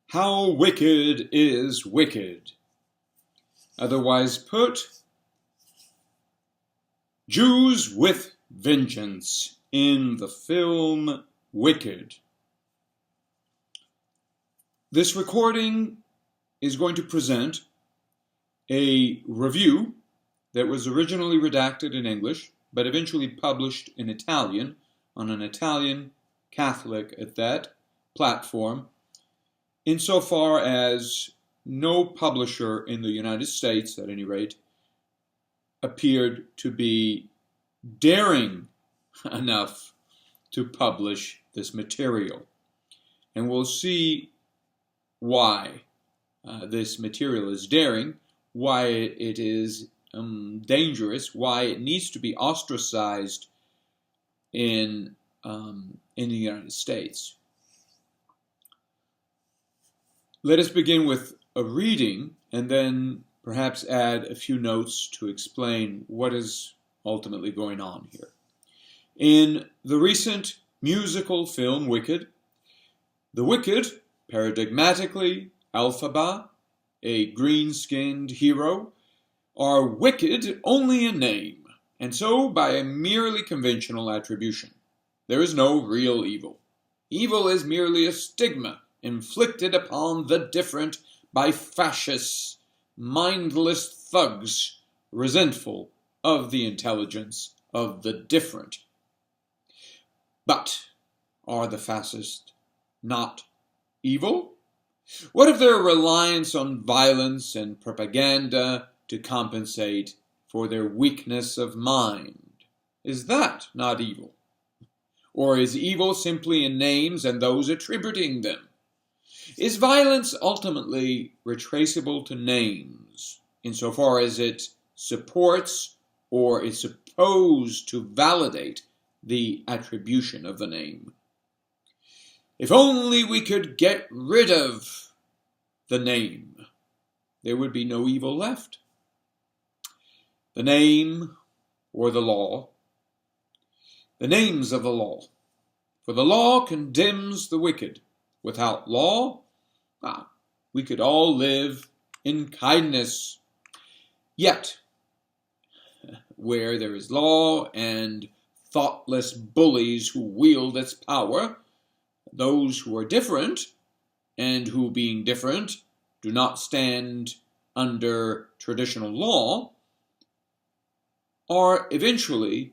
How wicked is wicked? Otherwise put, Jews with vengeance in the film Wicked. This recording is going to present a review that was originally redacted in English, but eventually published in Italian on an Italian Catholic, at that, platform, insofar as no publisher in the United States, at any rate, appeared to be daring enough to publish this material. And we'll see why this material is daring, why it is dangerous, why it needs to be ostracized in the United States. Let us begin with a reading and then perhaps add a few notes to explain what is ultimately going on here. In the recent musical film Wicked, the wicked, paradigmatically, Elphaba, a green-skinned hero, are wicked only in name, and so by a merely conventional attribution. There is no real evil. Evil is merely a stigma inflicted upon the different by fascists, mindless thugs, resentful of the intelligence of the different. But are the fascists not evil? What of their reliance on violence and propaganda to compensate for their weakness of mind? Is that not evil? Or is evil simply in names and those attributing them? Is violence ultimately retraceable to names, insofar as it supports or is supposed to validate the attribution of the name? If only we could get rid of the name, there would be no evil left. The name or the law. The names of the law. For the law condemns the wicked. Without law, we could all live in kindness. Yet, where there is law and thoughtless bullies who wield its power, those who are different, and who, being different, do not stand under traditional law, are eventually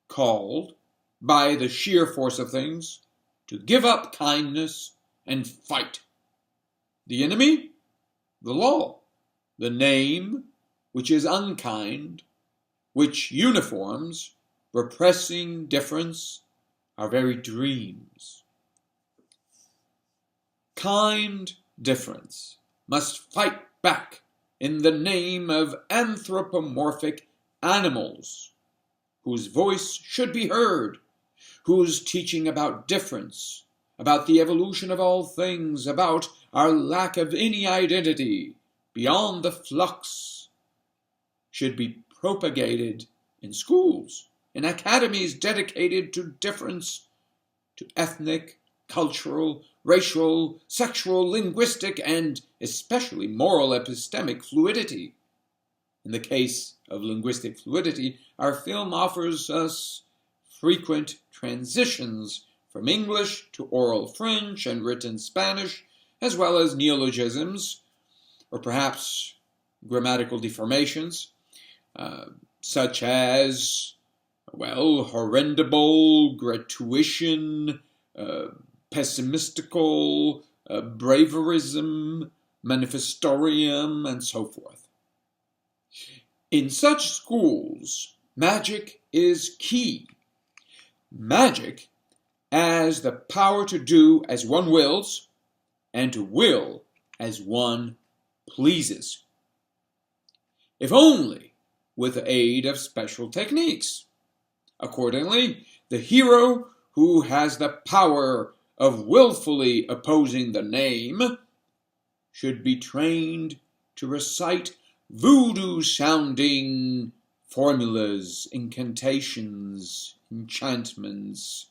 called, by the sheer force of things, to give up kindness and fight. The enemy? The law. The name, which is unkind, which uniforms, repressing difference, our very dreams. Kind difference must fight back in the name of anthropomorphic animals, whose voice should be heard, whose teaching about difference, about the evolution of all things, about our lack of any identity beyond the flux, should be propagated in schools, in academies dedicated to difference, to ethnic, cultural, racial, sexual, linguistic, and especially moral epistemic fluidity. In the case of linguistic fluidity, our film offers us frequent transitions from English to oral French and written Spanish, as well as neologisms, or perhaps grammatical deformations, such as, horrendible, gratuition, pessimistical, braverism, manifestorium, and so forth. In such schools, magic is key. Magic as the power to do as one wills and to will as one pleases. If only with the aid of special techniques. Accordingly, the hero who has the power of willfully opposing the name should be trained to recite voodoo-sounding formulas, incantations, enchantments,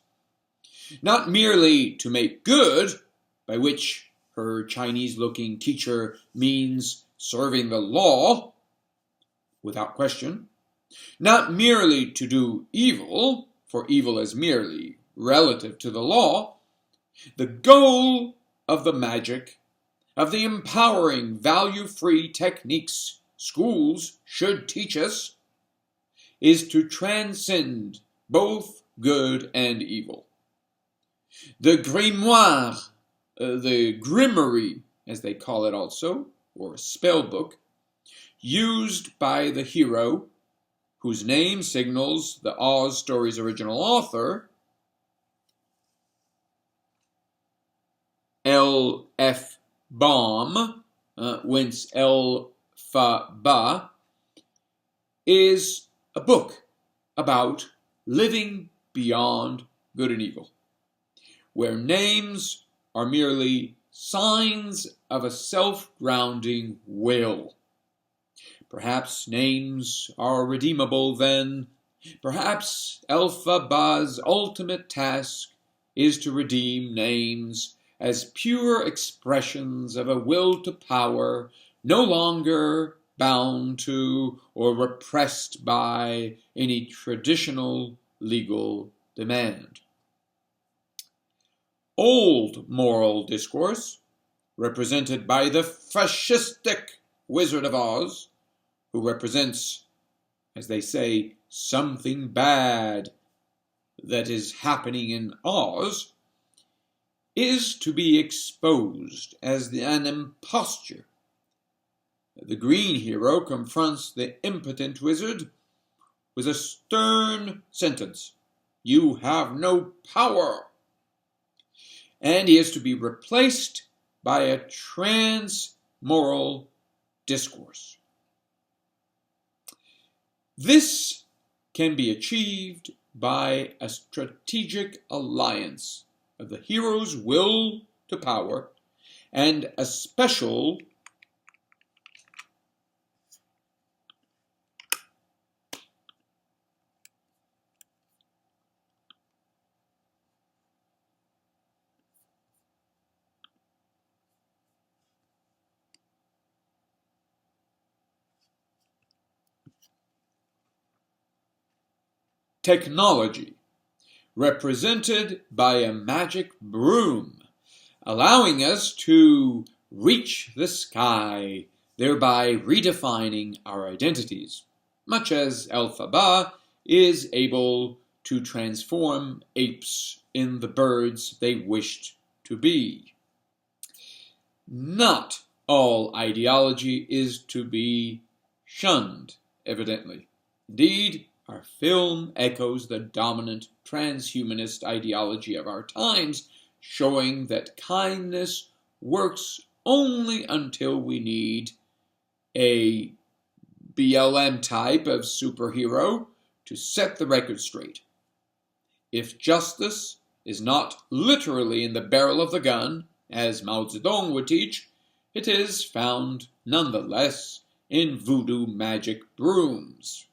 not merely to make good, by which her Chinese-looking teacher means serving the law, without question, not merely to do evil, for evil is merely relative to the law. The goal of the magic, of the empowering, value-free techniques schools should teach us, is to transcend both good and evil. The grimoire, the grimoire, as they call it also, or spell book, used by the hero, whose name signals the Oz story's original author, L.F. Baum, whence Elphaba, is a book about living beyond good and evil, where names are merely signs of a self-grounding will. Perhaps names are redeemable then. Perhaps Elphaba's ultimate task is to redeem names as pure expressions of a will to power, no longer bound to or repressed by any traditional legal demand. Old moral discourse, represented by the fascistic Wizard of Oz, who represents, as they say, something bad that is happening in Oz, is to be exposed as an imposture. The green hero confronts the impotent wizard with a stern sentence, "You have no power." And he is to be replaced by a trans-moral discourse. This can be achieved by a strategic alliance of the hero's will to power and a special technology, represented by a magic broom, allowing us to reach the sky, thereby redefining our identities, much as Elphaba is able to transform apes in the birds they wished to be. Not all ideology is to be shunned, evidently. Indeed, our film echoes the dominant transhumanist ideology of our times, showing that kindness works only until we need a BLM type of superhero to set the record straight. If justice is not literally in the barrel of the gun, as Mao Zedong would teach, it is found nonetheless in voodoo magic brooms.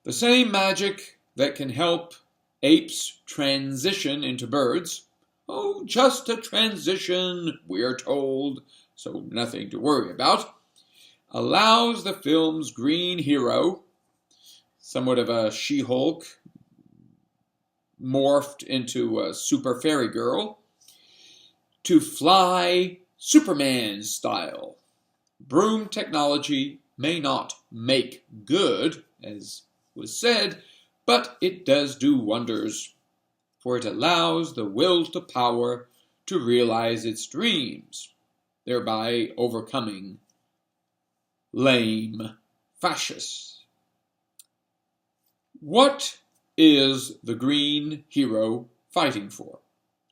The same magic that can help apes transition into birds, oh, just a transition, we're told, so nothing to worry about, allows the film's green hero, somewhat of a She-Hulk, morphed into a super fairy girl, to fly Superman style. Broom technology may not make good, as was said, but it does do wonders, for it allows the will to power to realize its dreams, thereby overcoming lame fascists. What is the green hero fighting for?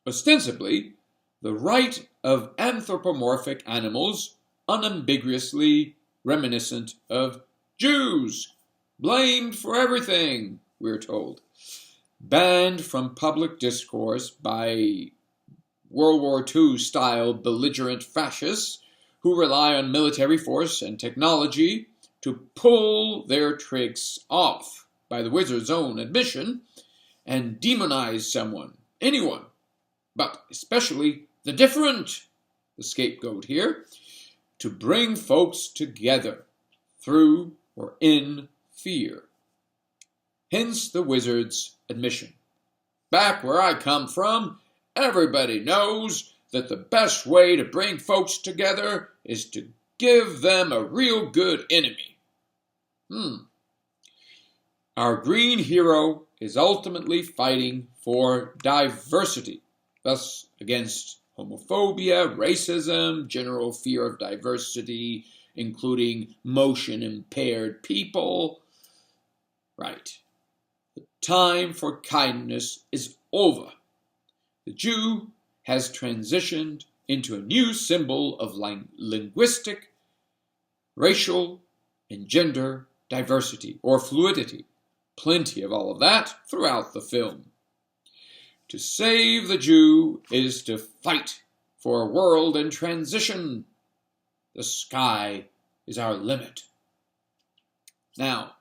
Ostensibly, the right of anthropomorphic animals unambiguously reminiscent of Jews, blamed for everything, we're told. Banned from public discourse by World War II-style belligerent fascists who rely on military force and technology to pull their tricks off, by the wizard's own admission, and demonize someone, anyone, but especially the different, the scapegoat here, to bring folks together through or in fear. Hence the wizard's admission. Back where I come from, everybody knows that the best way to bring folks together is to give them a real good enemy. Our green hero is ultimately fighting for diversity, thus against homophobia, racism, general fear of diversity, including motion-impaired people. Right. The time for kindness is over. The Jew has transitioned into a new symbol of linguistic, racial, and gender diversity or fluidity. Plenty of all of that throughout the film. To save the Jew is to fight for a world in transition. The sky is our limit. Now,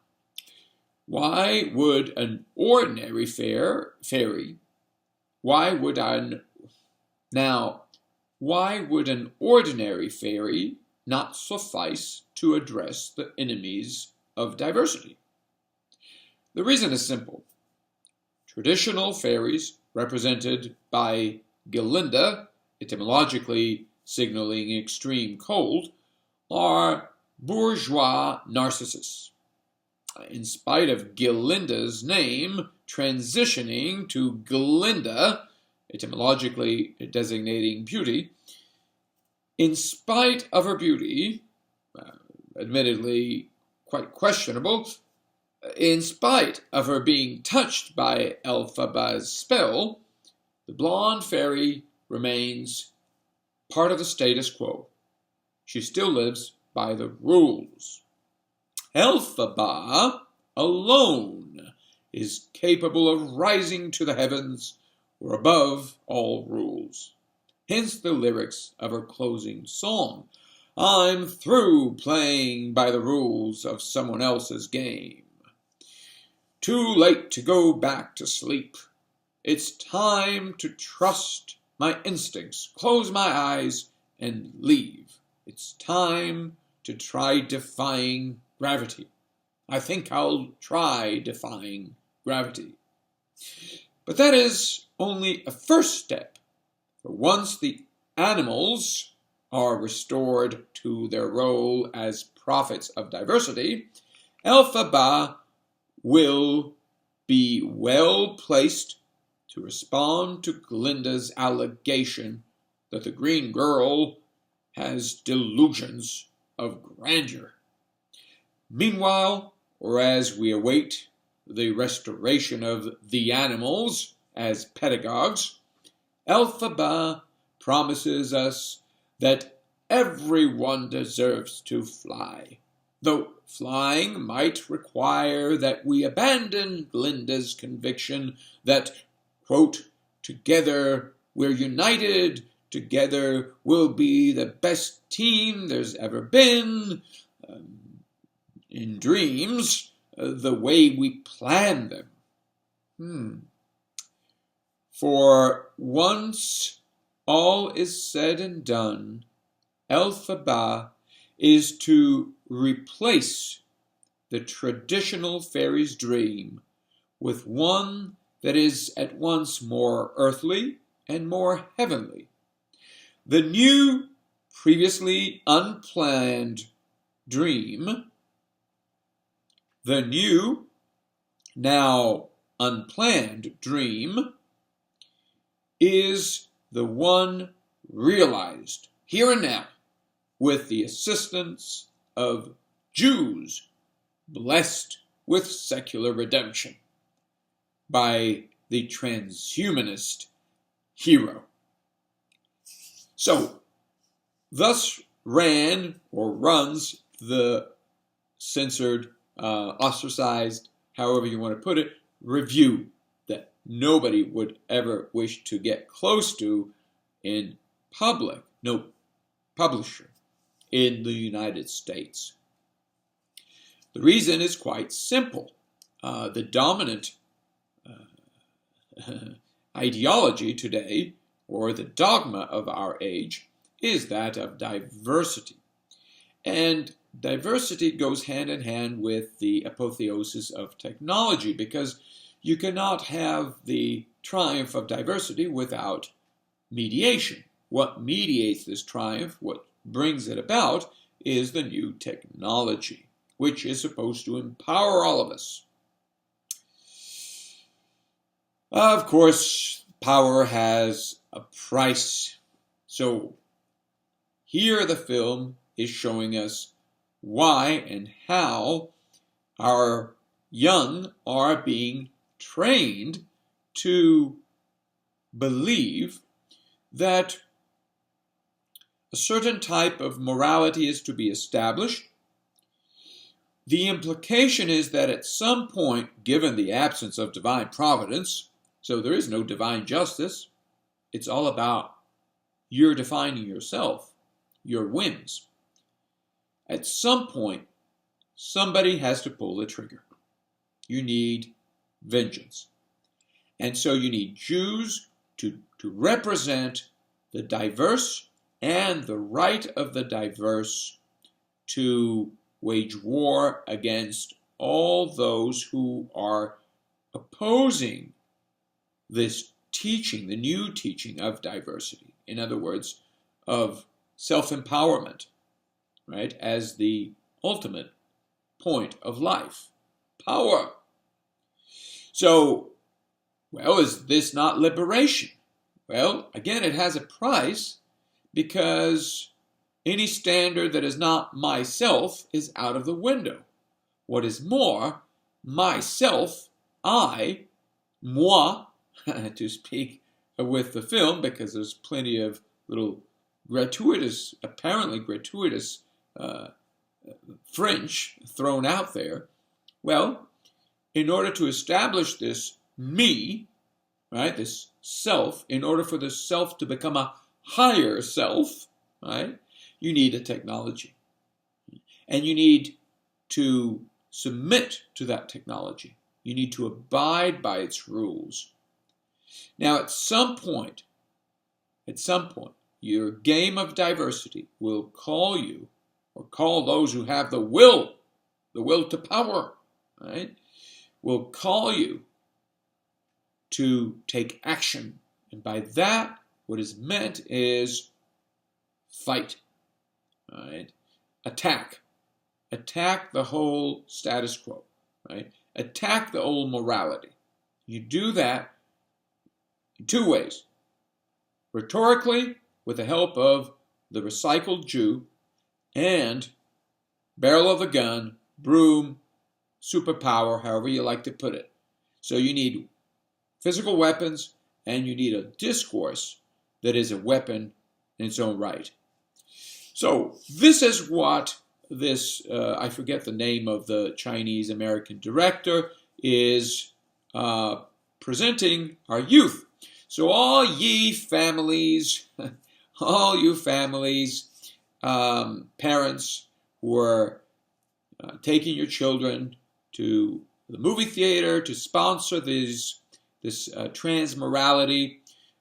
why would an ordinary fairy not suffice to address the enemies of diversity? The reason is simple. Traditional fairies, represented by Glinda, etymologically signaling extreme cold, are bourgeois narcissus. In spite of Glinda's name transitioning to Glinda, etymologically designating beauty, in spite of her beauty, admittedly quite questionable, in spite of her being touched by Elphaba's spell, the blonde fairy remains part of the status quo. She still lives by the rules. Elphaba alone is capable of rising to the heavens or above all rules. Hence the lyrics of her closing song. I'm through playing by the rules of someone else's game. Too late to go back to sleep. It's time to trust my instincts, close my eyes, and leave. It's time to try defying gravity. I think I'll try defying gravity. But that is only a first step. For once the animals are restored to their role as prophets of diversity, Elphaba will be well placed to respond to Glinda's allegation that the green girl has delusions of grandeur. Meanwhile, or as we await the restoration of the animals as pedagogues, Elphaba promises us that everyone deserves to fly, though flying might require that we abandon Glinda's conviction that, quote, together we're united, together we'll be the best team there's ever been, in dreams, the way we plan them. For once all is said and done, Elphaba is to replace the traditional fairy's dream with one that is at once more earthly and more heavenly. The new, previously unplanned dream, the new, now unplanned dream, is the one realized here and now with the assistance of Jews blessed with secular redemption by the transhumanist hero. So, thus ran or runs the censored, ostracized, however you want to put it, review that nobody would ever wish to get close to in public, no publisher in the United States. The reason is quite simple. The dominant ideology today, or the dogma of our age, is that of diversity. And diversity goes hand in hand with the apotheosis of technology, because you cannot have the triumph of diversity without mediation. What mediates this triumph, what brings it about, is the new technology, which is supposed to empower all of us. Of course, power has a price. So here the film is showing us why and how our young are being trained to believe that a certain type of morality is to be established. The implication is that at some point, given the absence of divine providence, so there is no divine justice, it's all about you're defining yourself, your whims. At some point, somebody has to pull the trigger. You need vengeance. And so you need Jews to represent the diverse and the right of the diverse to wage war against all those who are opposing this teaching, the new teaching of diversity. In other words, of self-empowerment, right, as the ultimate point of life. Power. So, well, is this not liberation? Well, again, it has a price, because any standard that is not myself is out of the window. What is more, myself, I, moi, to speak with the film, because there's plenty of little gratuitous, apparently gratuitous French thrown out there. Well, in order to establish this me, right, this self, in order for the self to become a higher self, right, you need a technology. And you need to submit to that technology. You need to abide by its rules. Now, at some point, your game of diversity will call you, or call those who have the will to power, right, will call you to take action. And by that, what is meant is fight, right? Attack the whole status quo, right? Attack the old morality. You do that in two ways. Rhetorically, with the help of the recycled Jew, and barrel of a gun, broom, superpower, however you like to put it. So you need physical weapons, and you need a discourse that is a weapon in its own right. So this is what this, I forget the name of the Chinese-American director, is presenting our youth. So all ye families, all you families, parents who are taking your children to the movie theater to sponsor this trans morality,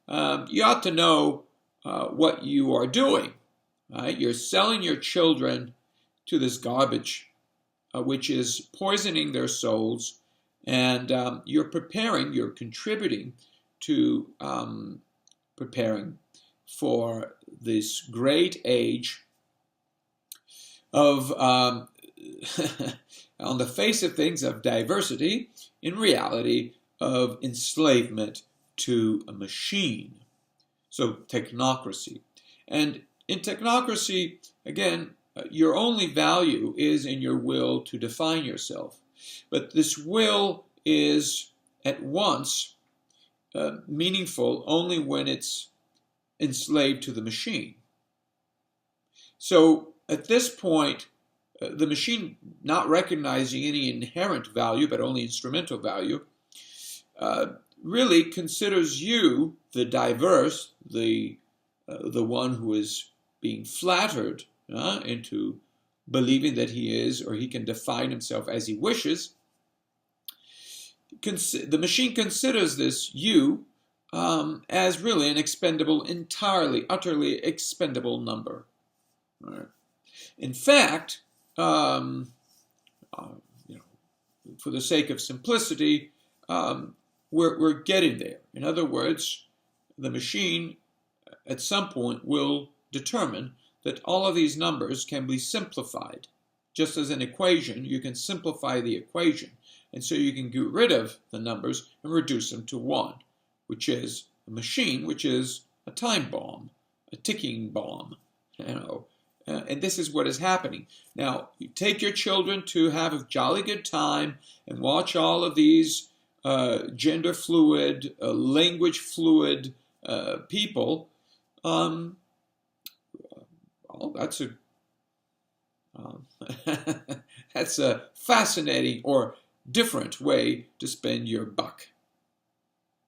you ought to know what you are doing. Right? You're selling your children to this garbage, which is poisoning their souls, and you're contributing to preparing for this great age of, on the face of things, of diversity, in reality, of enslavement to a machine. So technocracy. And in technocracy, again, your only value is in your will to define yourself. But this will is at once meaningful only when it's enslaved to the machine. So at this point, the machine, not recognizing any inherent value, but only instrumental value, really considers you, the diverse, the one who is being flattered into believing that he is, or he can define himself as he wishes. The machine considers this you as really an expendable, entirely, utterly expendable number. All right. In fact, you know, for the sake of simplicity, we're getting there. In other words, the machine at some point will determine that all of these numbers can be simplified. Just as an equation, you can simplify the equation. And so you can get rid of the numbers and reduce them to one, which is a machine, which is a time bomb, a ticking bomb, and this is what is happening. Now, you take your children to have a jolly good time and watch all of these gender fluid, language fluid people. Well, that's a that's a fascinating or different way to spend your buck.